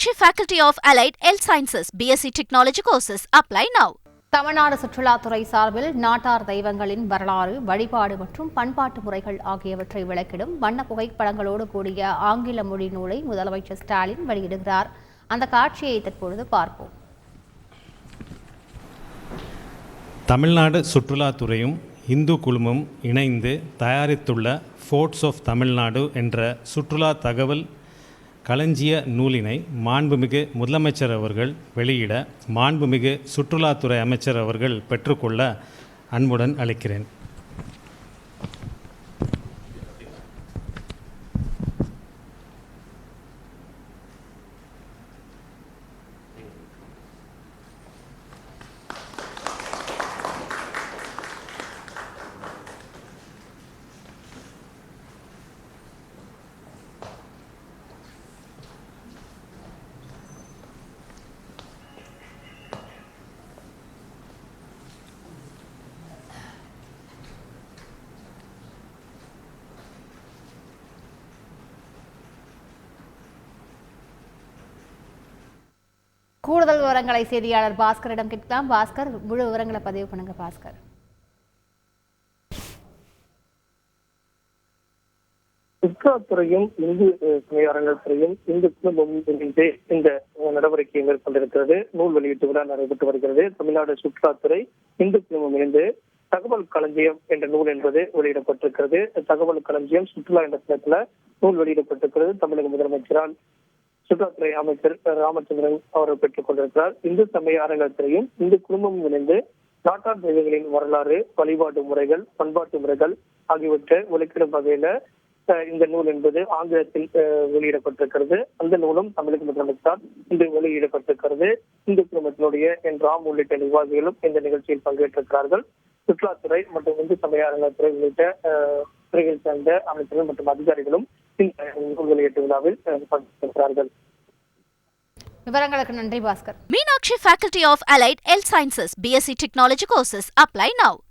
Meenakshi Faculty of Allied Health Sciences, BSc Technology courses. Apply now. Tamil Nadu சுற்றுலாத்துறை சார்பில் நாட்டார் தெய்வங்களின் வரலாறு, வழிபாடு மற்றும் பண்பாட்டு முறைகள் ஆகியவற்றை விளக்கிடும் வண்ண புகைப்படங்களோடு கூடிய ஆங்கில மொழி நூலை முதலமைச்சர் ஸ்டாலின் வெளியிடுகிறார். அந்த காட்சியை தற்பொழுது பார்ப்போம். தமிழ்நாடு சுற்றுலாத்துறையும் இந்து குழுமம் இணைந்து தயாரித்துள்ள ஃபோர்ட்ஸ் ஆஃப் தமிழ்நாடு என்ற சுற்றுலா தகவல் களஞ்சிய நூலினை மாண்புமிகு முதலமைச்சர் அவர்கள் வெளியிட மாண்புமிகு சுற்றுலாத்துறை அமைச்சர் அவர்கள் பெற்றுக்கொள்ள அன்புடன் அழைக்கிறேன். கூடுதல் விவரங்களை செய்தியாளர் பாஸ்கரிடம் கேட்கலாம். பாஸ்கர், முழு விவரங்களை பதிவு பண்ணுங்க. பாஸ்கர், சுற்றுலாத்துறையும் இந்து சமய அறநிலையத்துறையும் இந்து குழுமமும் இணைந்து இந்த நடவடிக்கையை மேற்கொண்டிருக்கிறது. நூல் வெளியீட்டு விழா நடைபெற்று வருகிறது. தமிழ்நாடு சுற்றுலாத்துறை இந்து குழுமம் இணைந்து தகவல் களஞ்சியம் என்ற நூல் என்பது வெளியிடப்பட்டிருக்கிறது. தகவல் களஞ்சியம் சுற்றுலா என்ற தலைப்பில் நூல் வெளியிடப்பட்டிருக்கிறது. தமிழக முதலமைச்சரால் சுற்றுலாத்துறை அமைச்சர் ராமச்சந்திரன் அவர்கள் பெற்றுக் கொண்டிருக்கிறார். இந்து சமய அறநிலையத்துறையும் இந்து குழுமமும் இணைந்து நாட்டார் தெய்வங்களின் வரலாறு, வழிபாட்டு முறைகள், பண்பாட்டு முறைகள் ஆகியவற்றை விளக்கிடும் வகையில இந்த நூல் என்பது ஆங்கிலத்தில் வெளியிடப்பட்டிருக்கிறது. அந்த நூலும் தமிழக முதலமைச்சரால் இன்று வெளியிடப்பட்டிருக்கிறது. இந்து குழுமத்தினுடைய என் ராம் உள்ளிட்ட நிர்வாகிகளும் இந்த நிகழ்ச்சியில் பங்கேற்றிருக்கிறார்கள். சுற்றுலாத்துறை மற்றும் இந்து சமய அறநிலையத்துறை உள்ளிட்ட துறைகள் சார்ந்த அமைச்சர்கள் மற்றும் அதிகாரிகளும் இந்த நூல் வெளியீட்டு விழாவில் பங்கேற்கிறார்கள். விவரங்களுக்கு நன்றி Bhaskar. Meenakshi Faculty of Allied Health Sciences, BSc Technology courses. Apply now.